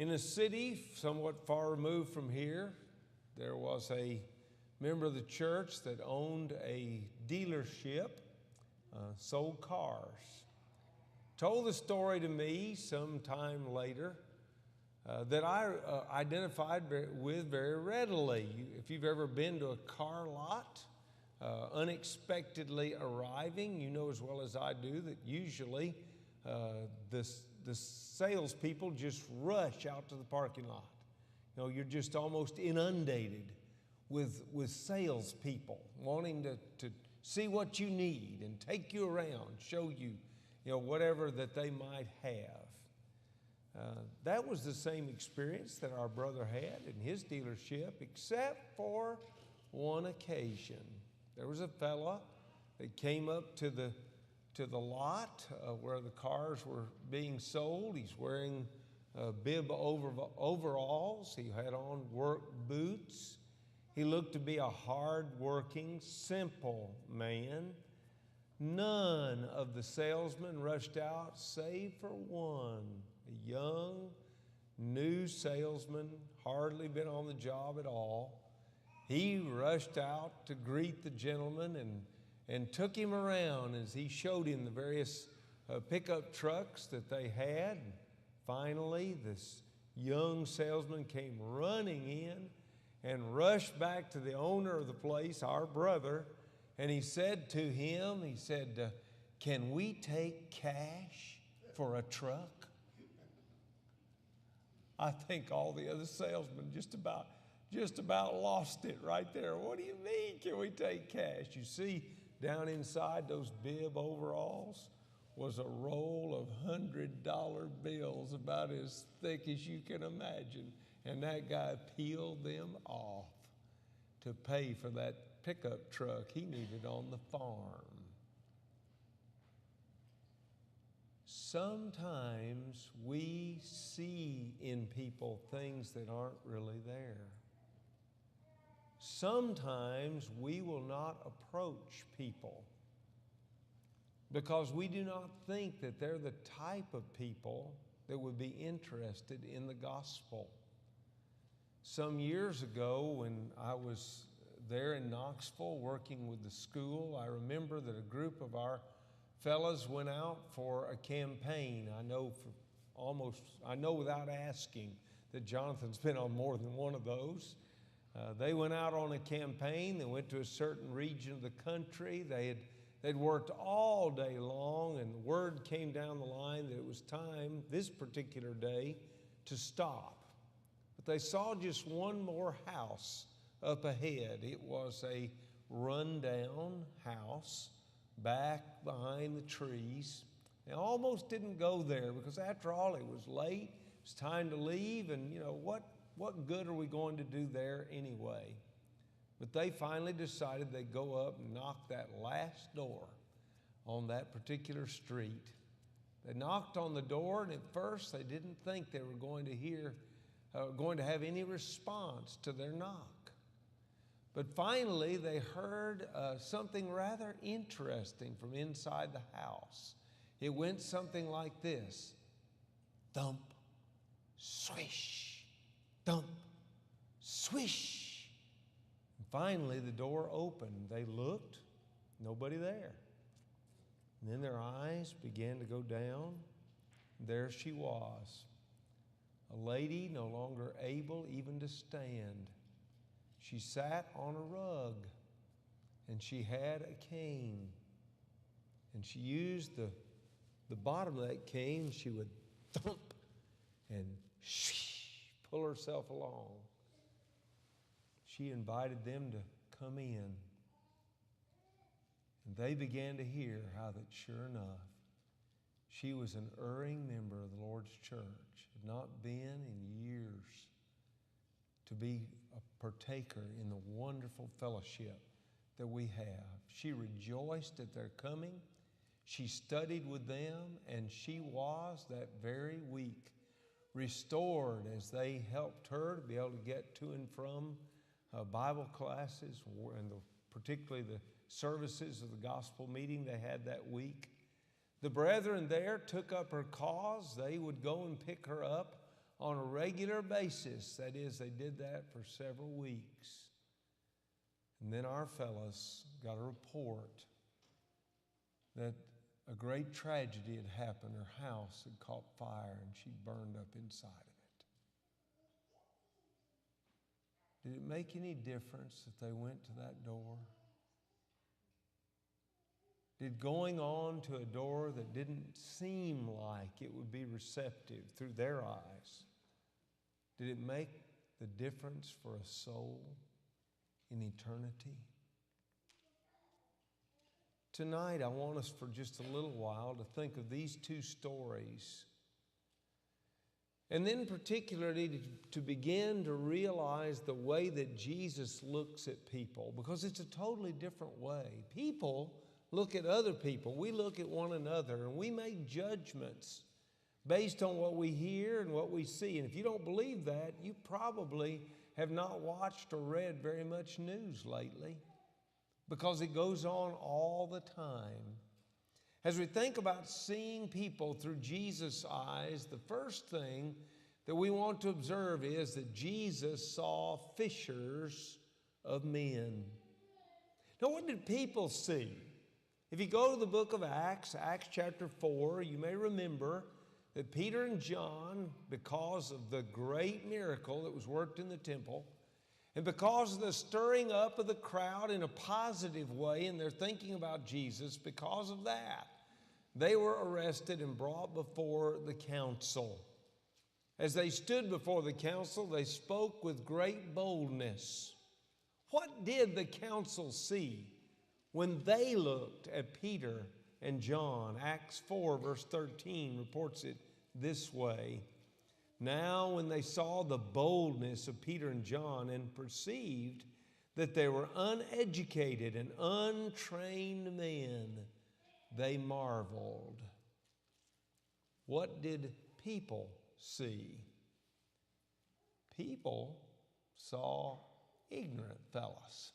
In a city somewhat far removed from here, there was a member of the church that owned a dealership, sold cars. Told the story to me sometime later that I identified with very readily. If you've ever been to a car lot, unexpectedly arriving, you know as well as I do that usually the salespeople just rush out to the parking lot. You know, you're just almost inundated with salespeople wanting to see what you need and take you around, show you, whatever that they might have. That was the same experience that our brother had in his dealership, except for one occasion. There was a fella that came up to the lot where the cars were being sold. He's wearing bib overalls. He had on work boots. He looked to be a hard-working, simple man. None of the salesmen rushed out save for one, a young, new salesman, hardly been on the job at all. He rushed out to greet the gentleman and took him around as he showed him the various pickup trucks that they had. Finally, this young salesman came running in and rushed back to the owner of the place, our brother, and he said to him, "Can we take cash for a truck?" I think all the other salesmen just about lost it right there. What do you mean, can we take cash? You see, down inside those bib overalls was a roll of $100 bills about as thick as you can imagine. And that guy peeled them off to pay for that pickup truck he needed on the farm. Sometimes we see in people things that aren't really there. Sometimes we will not approach people because we do not think that they're the type of people that would be interested in the gospel. Some years ago, when I was there in Knoxville working with the school, I remember that a group of our fellas went out for a campaign. I know without asking that Jonathan's been on more than one of those. They went out on a campaign. They went to a certain region of the country. They'd worked all day long, and the word came down the line that it was time this particular day to stop. But they saw just one more house up ahead. It was a rundown house back behind the trees. They almost didn't go there because after all, it was late. It was time to leave, and what good are we going to do there anyway? But they finally decided they'd go up and knock that last door on that particular street. They knocked on the door, and at first they didn't think they were going to have any response to their knock. But finally, they heard something rather interesting from inside the house. It went something like this: thump, swish, thump, swish. And finally, the door opened. They looked, nobody there. And then their eyes began to go down. There she was, a lady no longer able even to stand. She sat on a rug, and she had a cane. And she used the bottom of that cane. She would thump and pull herself along. She invited them to come in. And they began to hear how that sure enough, she was an erring member of the Lord's church, had not been in years to be a partaker in the wonderful fellowship that we have. She rejoiced at their coming. She studied with them, and she was that very week restored as they helped her to be able to get to and from Bible classes, and particularly the services of the gospel meeting they had that week. The brethren there took up her cause. They would go and pick her up on a regular basis. That is, they did that for several weeks. And then our fellows got a report that a great tragedy had happened. Her house had caught fire and she burned up inside of it. Did it make any difference that they went to that door? Did going on to a door that didn't seem like it would be receptive through their eyes, did it make the difference for a soul in eternity? Tonight, I want us for just a little while to think of these two stories, and then particularly to begin to realize the way that Jesus looks at people, because it's a totally different way. People look at other people. We look at one another, and we make judgments based on what we hear and what we see. And if you don't believe that, you probably have not watched or read very much news lately, because it goes on all the time. As we think about seeing people through Jesus' eyes, the first thing that we want to observe is that Jesus saw fishers of men. Now, what did people see? If you go to the book of Acts, Acts chapter 4, you may remember that Peter and John, because of the great miracle that was worked in the temple, and because of the stirring up of the crowd in a positive way, and they're thinking about Jesus, because of that, they were arrested and brought before the council. As they stood before the council, they spoke with great boldness. What did the council see when they looked at Peter and John? Acts 4 verse 13 reports it this way. Now when they saw the boldness of Peter and John and perceived that they were uneducated and untrained men, they marveled. What did people see? People saw ignorant fellas.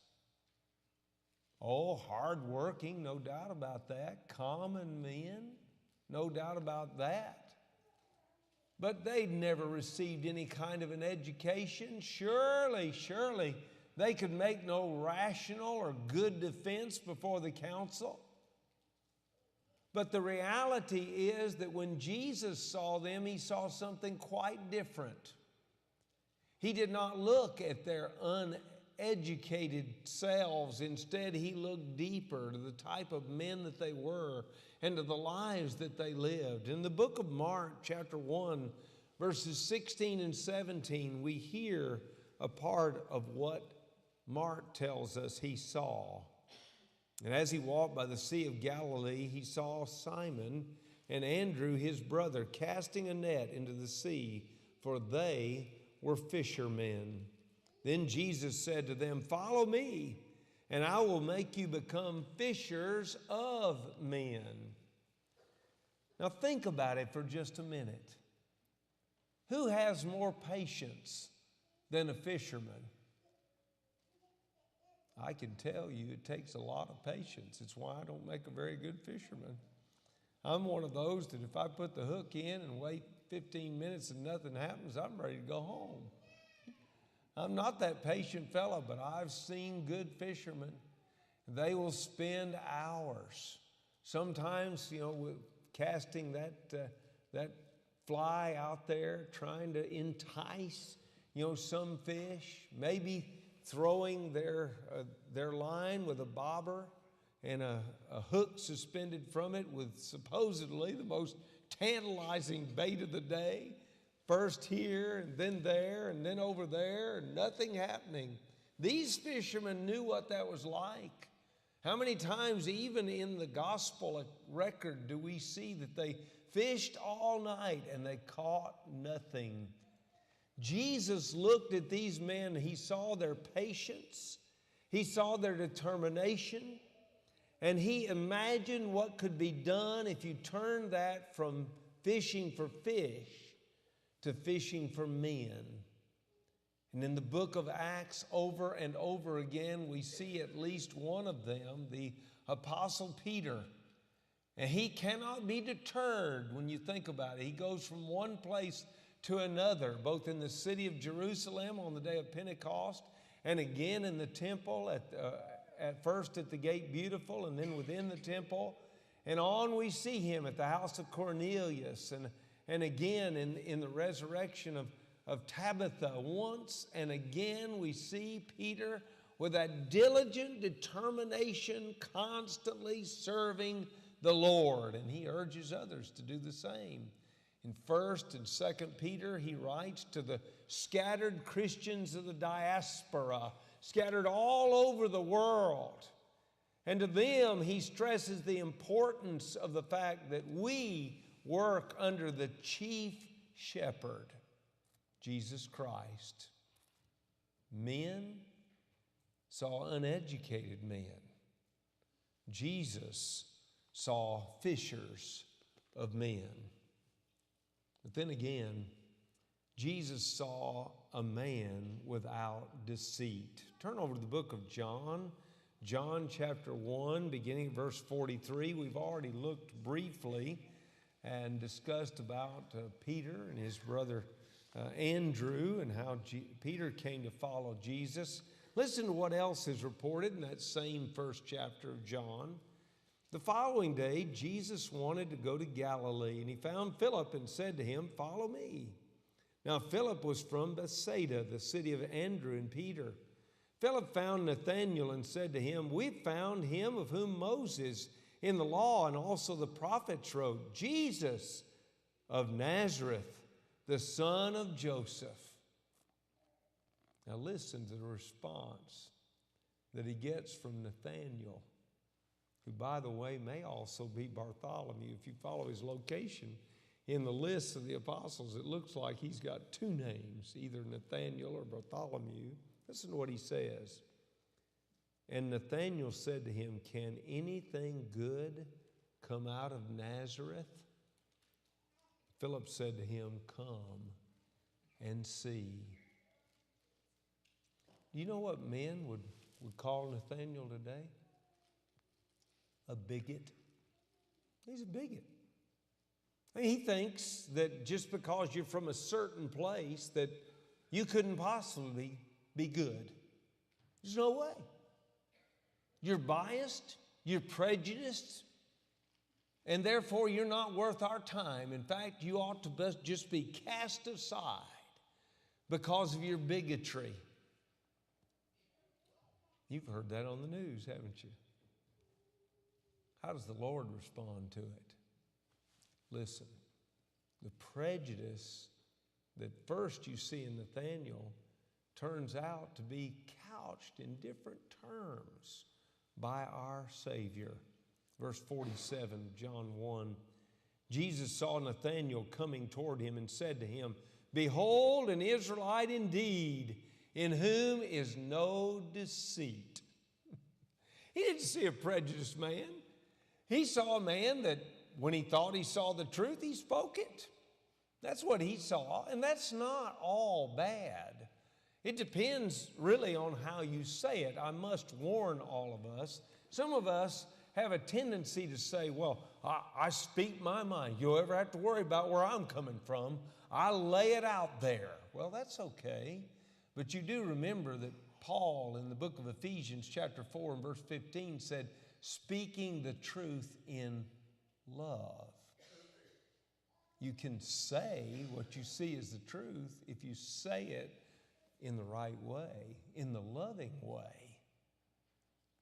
Oh, hardworking, no doubt about that. Common men, no doubt about that. But they'd never received any kind of an education. Surely they could make no rational or good defense before the council. But the reality is that when Jesus saw them, he saw something quite different. He did not look at their uneducated selves. Instead, he looked deeper to the type of men that they were and to the lives that they lived. In the book of Mark, chapter 1, verses 16 and 17, we hear a part of what Mark tells us he saw. And as he walked by the Sea of Galilee, he saw Simon and Andrew, his brother, casting a net into the sea, for they were fishermen. Then Jesus said to them, "Follow me, and I will make you become fishers of men." Now think about it for just a minute. Who has more patience than a fisherman? I can tell you it takes a lot of patience. It's why I don't make a very good fisherman. I'm one of those that if I put the hook in and wait 15 minutes and nothing happens, I'm ready to go home. I'm not that patient fellow, but I've seen good fishermen. They will spend hours, sometimes, with casting that fly out there, trying to entice, some fish, maybe throwing their line with a bobber and a hook suspended from it with supposedly the most tantalizing bait of the day. First here and then there and then over there and nothing happening. These fishermen knew what that was like. How many times even in the gospel record do we see that they fished all night and they caught nothing? Jesus looked at these men. He saw their patience. He saw their determination. And he imagined what could be done if you turned that from fishing for fish to fishing for men. And in the book of Acts, over and over again, we see at least one of them, the Apostle Peter. And he cannot be deterred when you think about it. He goes from one place to another, both in the city of Jerusalem on the day of Pentecost, and again in the temple, at first at the Gate Beautiful, and then within the temple. And on we see him at the house of Cornelius, and again in the resurrection of Tabitha. Once and again we see Peter with that diligent determination, constantly serving the Lord. And he urges others to do the same. In 1st and 2nd Peter, he writes to the scattered Christians of the diaspora, scattered all over the world. And to them, he stresses the importance of the fact that we work under the chief shepherd, Jesus Christ. Men saw uneducated men. Jesus saw fishers of men. But then again, Jesus saw a man without deceit. Turn over to the book of John. John chapter 1, beginning at verse 43. We've already looked briefly and discussed about Peter and his brother Andrew and how Peter came to follow Jesus. Listen to what else is reported in that same first chapter of John. The following day, Jesus wanted to go to Galilee, and he found Philip and said to him, "Follow me." Now Philip was from Bethsaida, the city of Andrew and Peter. Philip found Nathanael and said to him, "We've found him of whom Moses in the law and also the prophets wrote, Jesus of Nazareth, the son of Joseph." Now listen to the response that he gets from Nathanael, who, by the way, may also be Bartholomew. If you follow his location in the list of the apostles, it looks like he's got two names, either Nathanael or Bartholomew. Listen to what he says. And Nathanael said to him, "Can anything good come out of Nazareth?" Philip said to him, "Come and see." Do you know what men would call Nathanael today? A bigot. He's a bigot. I mean, he thinks that just because you're from a certain place that you couldn't possibly be good. There's no way. You're biased, you're prejudiced, and therefore you're not worth our time. In fact, you ought to just be cast aside because of your bigotry. You've heard that on the news, haven't you? How does the Lord respond to it? Listen, the prejudice that first you see in Nathanael turns out to be couched in different terms by our Savior. Verse 47 of John 1, Jesus saw Nathanael coming toward him and said to him, "Behold, an Israelite indeed, in whom is no deceit." He didn't see a prejudiced man. He saw a man that when he thought he saw the truth, he spoke it. That's what he saw, and that's not all bad. It depends really on how you say it. I must warn all of us. Some of us have a tendency to say, well, I speak my mind. You'll ever have to worry about where I'm coming from. I lay it out there. Well, that's okay. But you do remember that Paul in the book of Ephesians chapter 4 and verse 15 said, speaking the truth in love. You can say what you see as the truth if you say it in the right way, in the loving way.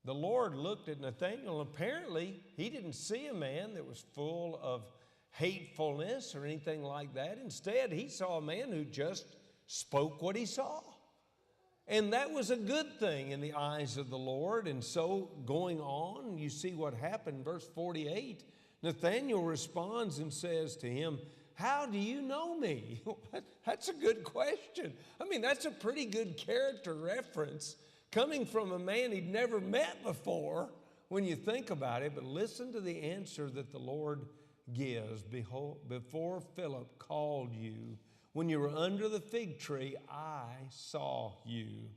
The Lord looked at Nathanael, and apparently he didn't see a man that was full of hatefulness or anything like that. Instead, he saw a man who just spoke what he saw. And that was a good thing in the eyes of the Lord. And so going on, you see what happened. Verse 48, Nathanael responds and says to him, "How do you know me?" That's a good question. I mean, that's a pretty good character reference coming from a man he'd never met before when you think about it. But listen to the answer that the Lord gives. "Behold, before Philip called you, when you were under the fig tree, I saw you."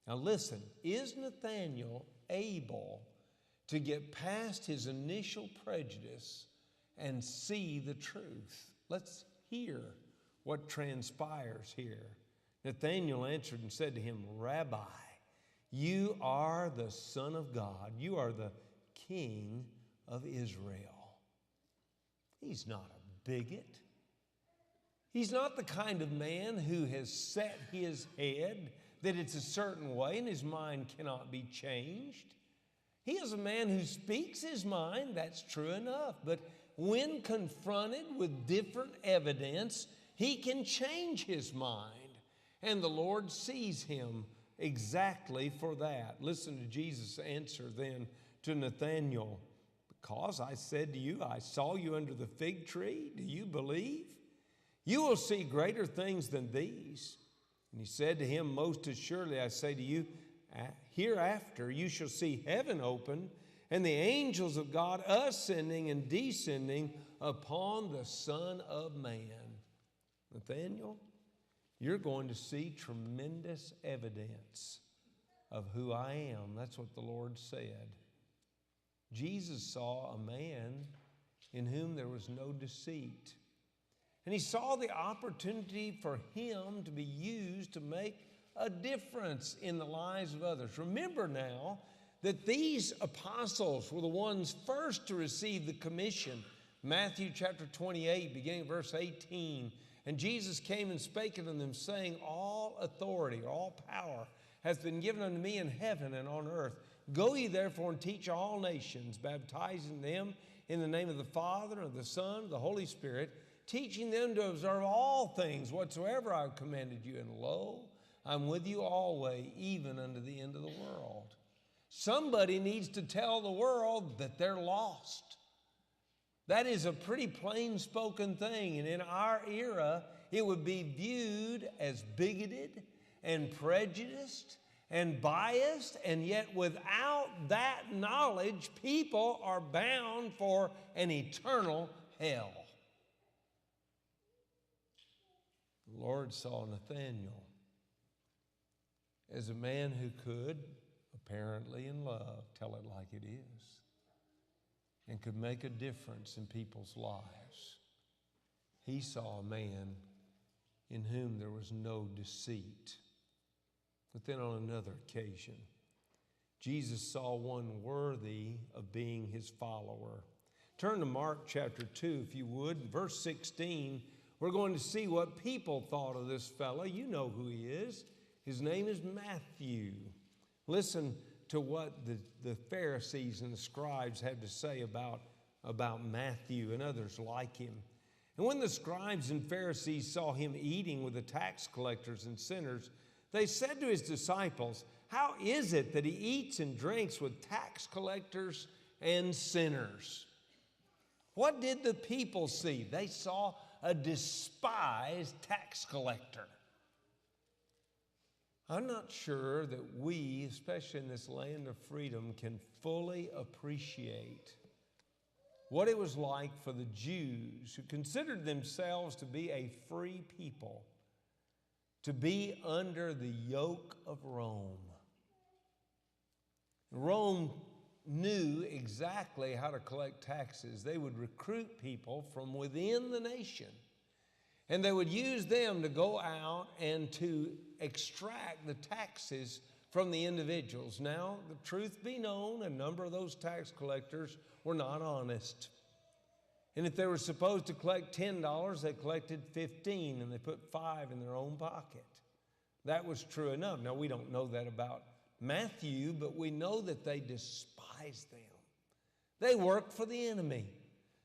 Now listen, is Nathanael able to get past his initial prejudice and see the truth? Let's hear what transpires here. Nathanael answered and said to him, Rabbi, you are the Son of God. You are the King of Israel. He's not a bigot. He's not the kind of man who has set his head that it's a certain way and his mind cannot be changed. He is a man who speaks his mind, that's true enough. But when confronted with different evidence, he can change his mind. And the Lord sees him exactly for that. Listen to Jesus' answer then to Nathanael. Because I said to you, I saw you under the fig tree, do you believe? You will see greater things than these. And he said to him, most assuredly I say to you, hereafter you shall see heaven open and the angels of God ascending and descending upon the Son of Man. Nathanael, you're going to see tremendous evidence of who I am. That's what the Lord said. Jesus saw a man in whom there was no deceit. And he saw the opportunity for him to be used to make a difference in the lives of others. Remember now that these apostles were the ones first to receive the commission. Matthew chapter 28, beginning verse 18. And Jesus came and spake unto them, saying, all authority, or all power, hath been given unto me in heaven and on earth. Go ye therefore and teach all nations, baptizing them in the name of the Father, and of the Son, and of the Holy Spirit, teaching them to observe all things whatsoever I have commanded you. And lo, I'm with you always, even unto the end of the world. Somebody needs to tell the world that they're lost. That is a pretty plain-spoken thing. And in our era, it would be viewed as bigoted and prejudiced and biased. And yet without that knowledge, people are bound for an eternal hell. The Lord saw Nathanael as a man who could, apparently in love, tell it like it is, and could make a difference in people's lives. He saw a man in whom there was no deceit. But then on another occasion, Jesus saw one worthy of being his follower. Turn to Mark chapter 2, if you would. Verse 16, we're going to see what people thought of this fellow. You know who he is. His name is Matthew. Listen to what the Pharisees and the scribes had to say about Matthew and others like him. And when the scribes and Pharisees saw him eating with the tax collectors and sinners, they said to his disciples, how is it that he eats and drinks with tax collectors and sinners? What did the people see? They saw a despised tax collector. I'm not sure that we, especially in this land of freedom, can fully appreciate what it was like for the Jews who considered themselves to be a free people, to be under the yoke of Rome. Rome knew exactly how to collect taxes. They would recruit people from within the nation, and they would use them to go out and to extract the taxes from the individuals. Now, the truth be known, a number of those tax collectors were not honest. And if they were supposed to collect $10, they collected $15, and they put $5 in their own pocket. That was true enough. Now, we don't know that about Matthew, but we know that they despised them. They worked for the enemy.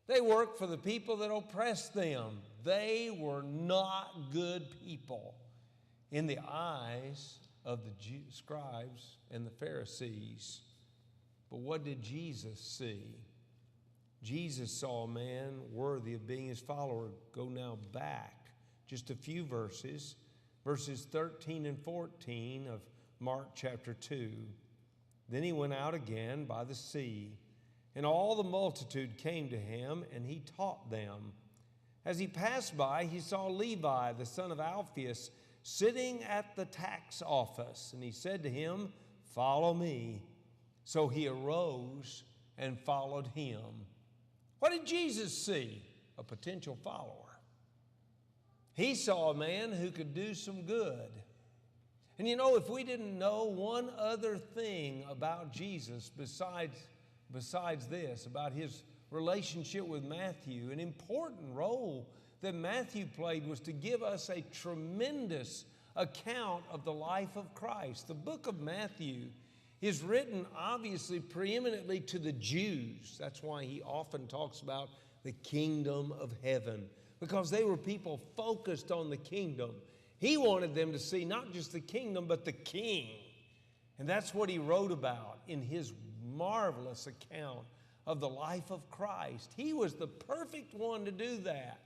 They worked for the people that oppressed them. They were not good people in the eyes of the scribes and the Pharisees. But what did Jesus see? Jesus saw a man worthy of being his follower. Go now back just a few verses, verses 13 and 14 of Mark chapter 2. Then he went out again by the sea, and all the multitude came to him, and he taught them. As he passed by, he saw Levi, the son of Alphaeus, sitting at the tax office, and he said to him, follow me. So he arose and followed him. What did Jesus see? A potential follower. He saw a man who could do some good. And you know, if we didn't know one other thing about Jesus besides this, about his relationship with Matthew, an important role that Matthew played was to give us a tremendous account of the life of Christ. The book of Matthew is written obviously preeminently to the Jews. That's why he often talks about the kingdom of heaven, because they were people focused on the kingdom. He wanted them to see not just the kingdom, but the king. And that's what he wrote about in his marvelous account of the life of Christ. He was the perfect one to do that.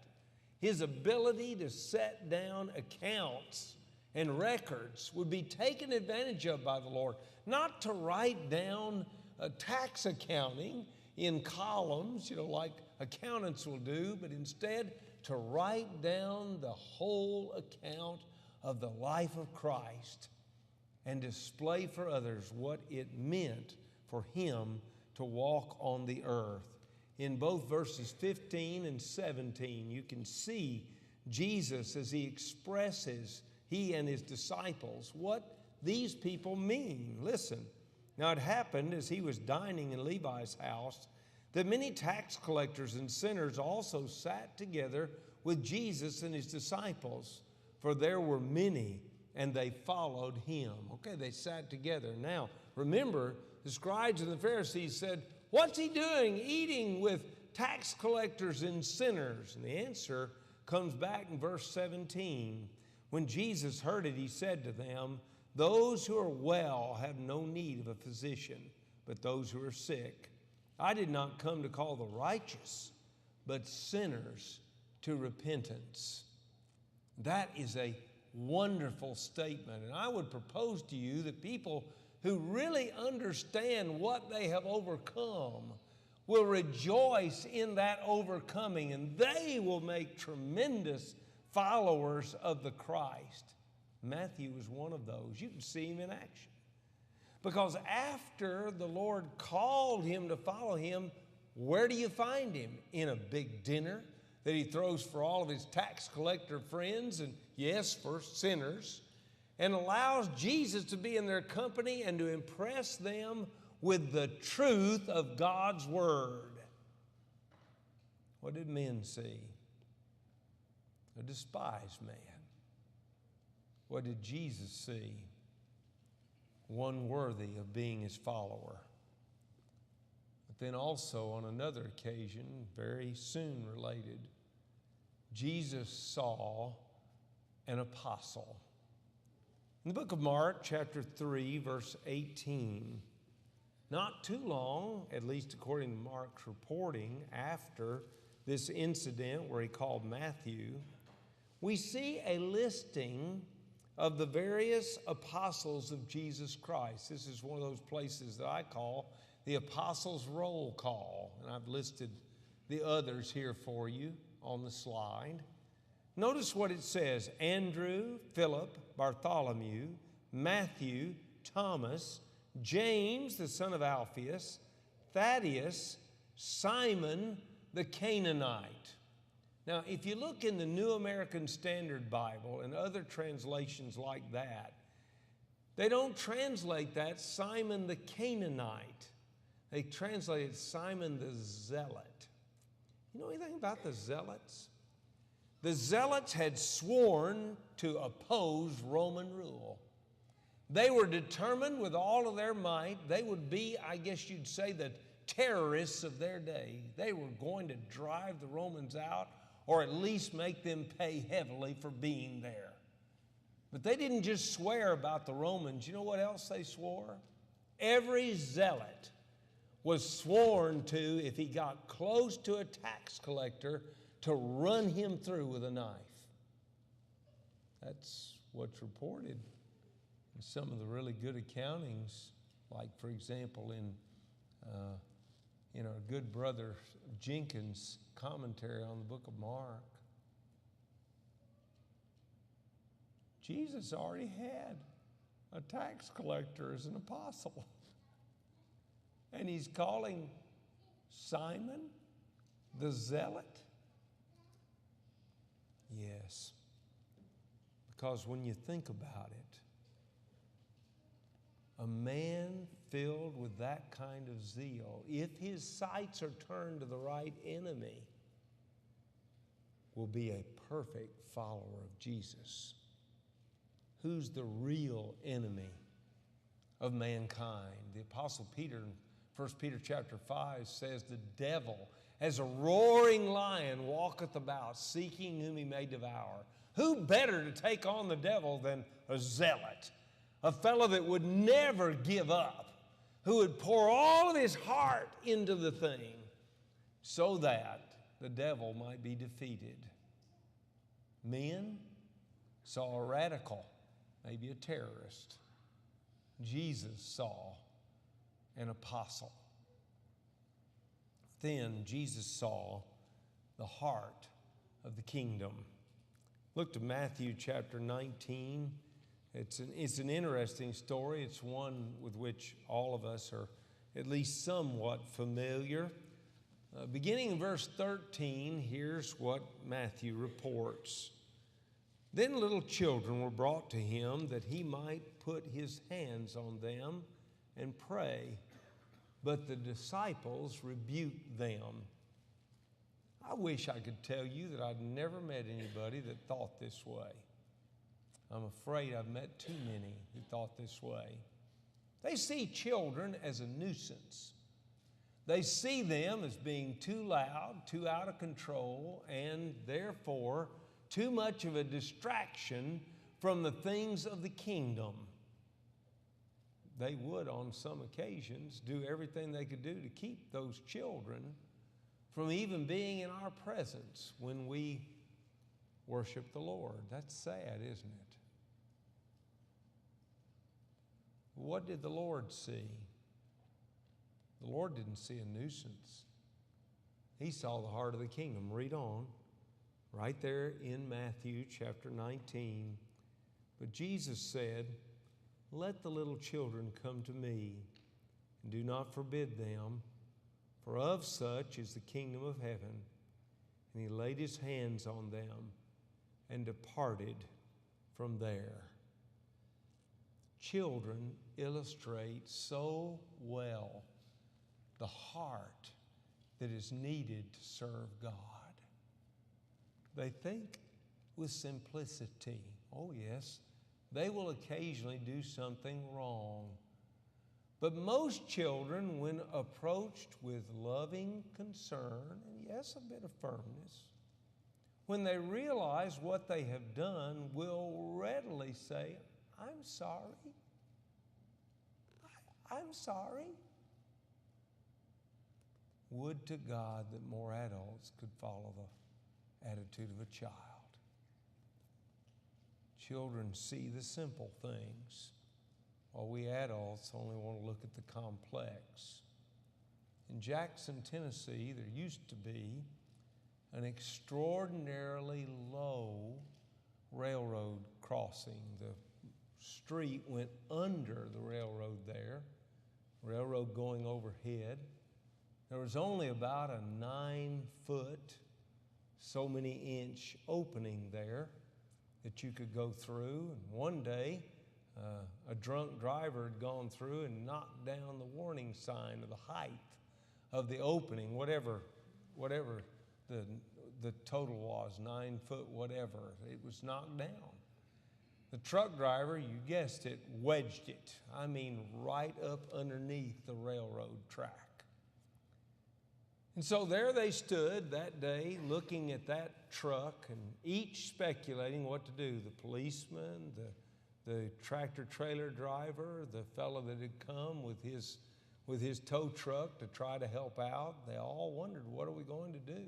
His ability to set down accounts and records would be taken advantage of by the Lord. Not to write down tax accounting in columns, like accountants will do, but instead to write down the whole account of the life of Christ and display for others what it meant for him to walk on the earth. In both verses 15 and 17, you can see Jesus as he expresses, he and his disciples, what these people mean. Listen, now it happened as he was dining in Levi's house that many tax collectors and sinners also sat together with Jesus and his disciples, for there were many, and they followed him. Okay, they sat together. Now, remember, the scribes and the Pharisees said, what's he doing, eating with tax collectors and sinners? And the answer comes back in verse 17. When Jesus heard it, he said to them, those who are well have no need of a physician, but those who are sick. I did not come to call the righteous, but sinners to repentance. That is a wonderful statement. And I would propose to you that people who really understand what they have overcome will rejoice in that overcoming, and they will make tremendous followers of the Christ. Matthew was one of those. You can see him in action. Because after the Lord called him to follow him, where do you find him? In a big dinner that he throws for all of his tax collector friends, and yes, for sinners, and allows Jesus to be in their company and to impress them with the truth of God's word. What did men see? A despised man. What did Jesus see? One worthy of being his follower. But then also on another occasion, very soon related, Jesus saw an apostle. In the book of Mark, chapter 3, verse 18, not too long, at least according to Mark's reporting, after this incident where he called Matthew, we see a listing of the various apostles of Jesus Christ. This is one of those places that I call the apostles' roll call, and I've listed the others here for you on the slide. Notice what it says: Andrew, Philip, Bartholomew, Matthew, Thomas, James, the son of Alphaeus, Thaddeus, Simon the Canaanite. Now, if you look in the New American Standard Bible and other translations like that, they don't translate that Simon the Canaanite. They translate it Simon the Zealot. You know anything about the Zealots? The Zealots had sworn to oppose Roman rule. They were determined with all of their might. They would be, I guess you'd say, the terrorists of their day. They were going to drive the Romans out, or at least make them pay heavily for being there. But they didn't just swear about the Romans. You know what else they swore? Every zealot was sworn to, if he got close to a tax collector, to run him through with a knife. That's what's reported in some of the really good accountings, like, for example, in our good brother Jenkins' commentary on the book of Mark. Jesus already had a tax collector as an apostle. And he's calling Simon the Zealot. Yes, Because when you think about it, a man filled with that kind of zeal, if his sights are turned to the right enemy, will be a perfect follower of Jesus. Who's the real enemy of mankind? The Apostle Peter in 1 Peter chapter 5 says, the devil, as a roaring lion, walketh about, seeking whom he may devour. Who better to take on the devil than a zealot? A fellow that would never give up, who would pour all of his heart into the thing so that the devil might be defeated. Men saw a radical, maybe a terrorist. Jesus saw an apostle. Then Jesus saw the heart of the kingdom. Look to Matthew chapter 19. It's an interesting story. It's one with which all of us are at least somewhat familiar. Beginning in verse 13, here's what Matthew reports. Then little children were brought to him that he might put his hands on them and pray. But the disciples rebuked them. I wish I could tell you that I'd never met anybody that thought this way. I'm afraid I've met too many who thought this way. They see children as a nuisance. They see them as being too loud, too out of control, and therefore too much of a distraction from the things of the kingdom. They would, on some occasions, do everything they could do to keep those children from even being in our presence when we worship the Lord. That's sad, isn't it? What did the Lord see? The Lord didn't see a nuisance. He saw the heart of the kingdom. Read on, right there in Matthew chapter 19. But Jesus said, let the little children come to me, and do not forbid them, for of such is the kingdom of heaven. And he laid his hands on them and departed from there. Children illustrate so well the heart that is needed to serve God. They think with simplicity. Oh yes, they will occasionally do something wrong. But most children, when approached with loving concern, and yes, a bit of firmness, when they realize what they have done, will readily say, I'm sorry. I'm sorry. Would to God that more adults could follow the attitude of a child. Children see the simple things, while we adults only want to look at the complex. In Jackson, Tennessee, there used to be an extraordinarily low railroad crossing. The street went under the railroad there, railroad going overhead. There was only about a 9-foot, so many inch opening there that you could go through. And one day, a drunk driver had gone through and knocked down the warning sign of the height of the opening, whatever the total was, 9 foot, whatever. It was knocked down. The truck driver, you guessed it, wedged it. I mean, right up underneath the railroad track. And so there they stood that day looking at that truck and each speculating what to do. The policeman, the tractor-trailer driver, the fellow that had come with his tow truck to try to help out. They all wondered, what are we going to do?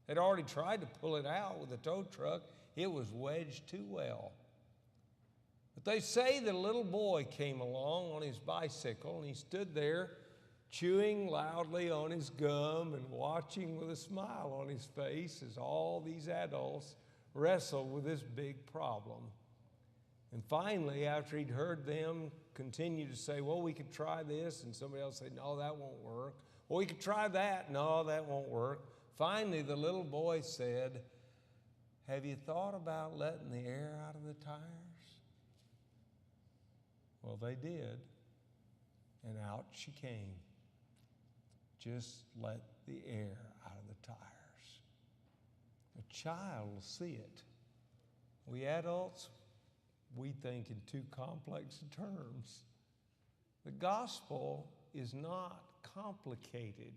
They'd already tried to pull it out with the tow truck. It was wedged too well. But they say that a little boy came along on his bicycle, and he stood there chewing loudly on his gum and watching with a smile on his face as all these adults wrestled with this big problem. And finally, after he'd heard them continue to say, well, we could try this, and somebody else said, no, that won't work. Well, we could try that. No, that won't work. Finally, the little boy said, Have you thought about letting the air out of the tires? Well, they did, and out she came. Just let the air out of the tires. A child will see it. We adults, we think in too complex terms. The gospel is not complicated.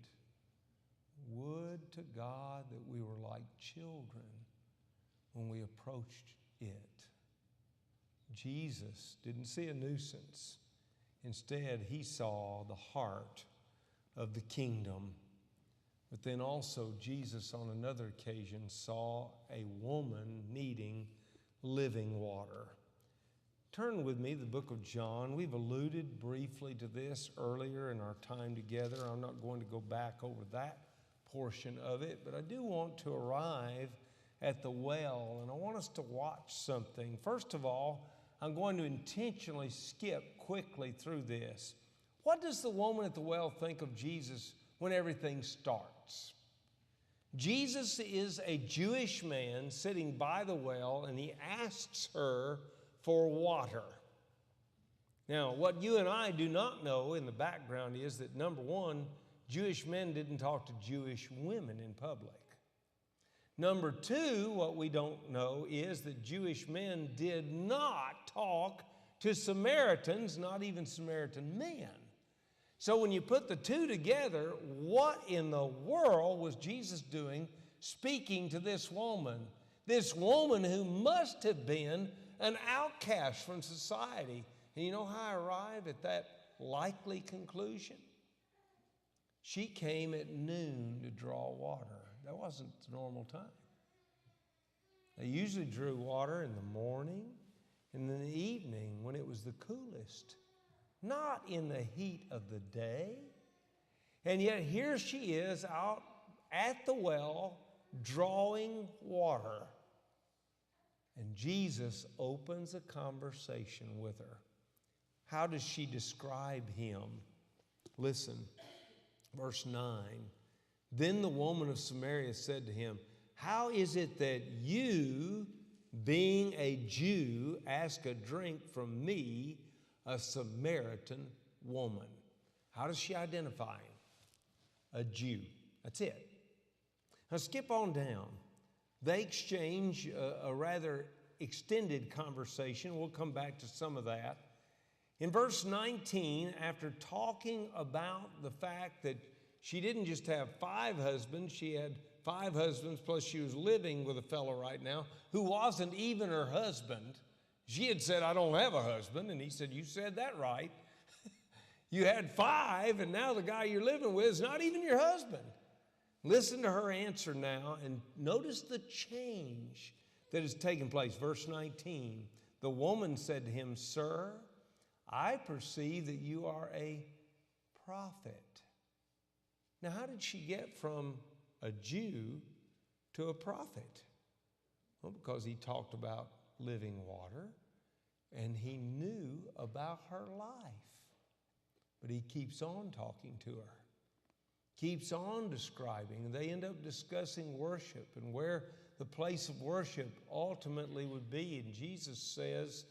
Would to God that we were like children when we approached it. Jesus didn't see a nuisance. Instead, he saw the heart of the kingdom. But then also, Jesus on another occasion saw a woman needing living water. Turn with me to the book of John. We've alluded briefly to this earlier in our time together. I'm not going to go back over that portion of it, but I do want to arrive at the well, and I want us to watch something. First of all, I'm going to intentionally skip quickly through this. What does the woman at the well think of Jesus when everything starts? Jesus is a Jewish man sitting by the well, and he asks her for water. Now, what you and I do not know in the background is that, number one, Jewish men didn't talk to Jewish women in public. Number two, what we don't know is that Jewish men did not talk to Samaritans, not even Samaritan men. So when you put the two together, what in the world was Jesus doing speaking to this woman? This woman who must have been an outcast from society. And you know how I arrive at that likely conclusion? She came at noon to draw water. That wasn't the normal time. They usually drew water in the morning and in the evening when it was the coolest, not in the heat of the day. And yet here she is out at the well drawing water. And Jesus opens a conversation with her. How does she describe him? Listen, verse 9. Then the woman of Samaria said to him, "How is it that you, being a Jew, ask a drink from me, a Samaritan woman?" How does she identify him? A Jew. That's it. Now skip on down. They exchange a rather extended conversation. We'll come back to some of that. In verse 19, after talking about the fact that she didn't just have 5 husbands, she had 5 husbands, plus she was living with a fellow right now who wasn't even her husband. She had said, "I don't have a husband," and he said, "You said that right. You had 5, and now the guy you're living with is not even your husband." Listen to her answer now, and notice the change that has taken place. Verse 19, the woman said to him, "Sir, I perceive that you are a prophet." Now, how did she get from a Jew to a prophet? Well, because he talked about living water, and he knew about her life. But he keeps on talking to her, keeps on describing, and they end up discussing worship and where the place of worship ultimately would be. And Jesus says,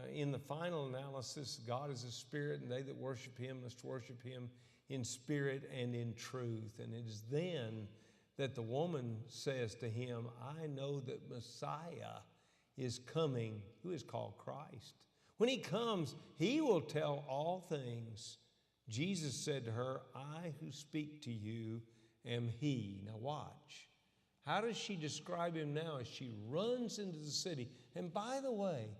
in the final analysis, God is a spirit, and they that worship him must worship him in spirit and in truth. And it is then that the woman says to him, "I know that Messiah is coming," who is called Christ. "When he comes, he will tell all things." Jesus said to her, "I who speak to you am he." Now watch. How does she describe him now as she runs into the city? And by the way,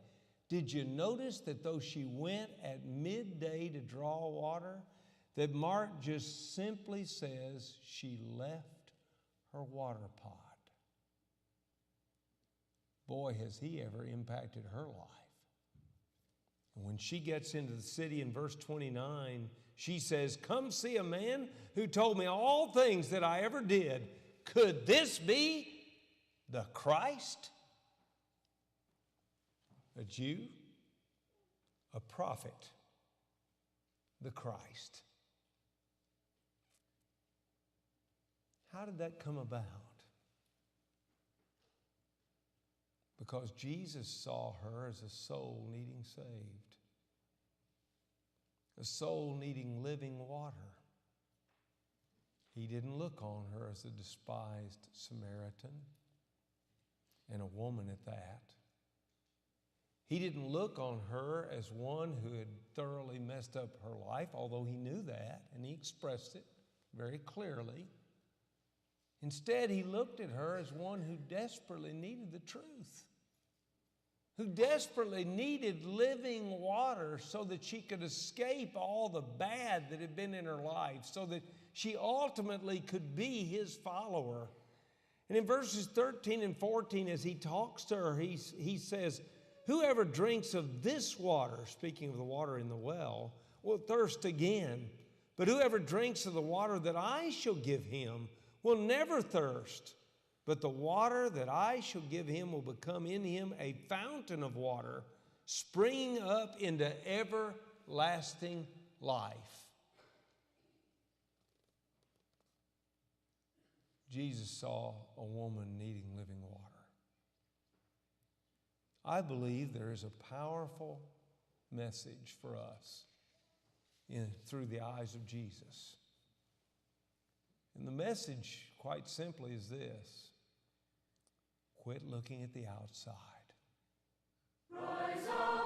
did you notice that though she went at midday to draw water, that Mark just simply says she left her water pot? Boy, has he ever impacted her life. And when she gets into the city in verse 29, she says, "Come see a man who told me all things that I ever did. Could this be the Christ?" A Jew, a prophet, the Christ. How did that come about? because Jesus saw her as a soul needing saved, a soul needing living water. He didn't look on her as a despised Samaritan, and a woman at that. He didn't look on her as one who had thoroughly messed up her life, although he knew that, and he expressed it very clearly. Instead, he looked at her as one who desperately needed the truth, who desperately needed living water so that she could escape all the bad that had been in her life, so that she ultimately could be his follower. And in verses 13 and 14, as he talks to her, he says, whoever drinks of this water, speaking of the water in the well, will thirst again. But whoever drinks of the water that I shall give him will never thirst. But the water that I shall give him will become in him a fountain of water, springing up into everlasting life. Jesus saw a woman needing living water. I believe there is a powerful message for us through the eyes of Jesus. And the message, quite simply, is this: quit looking at the outside. Rise up.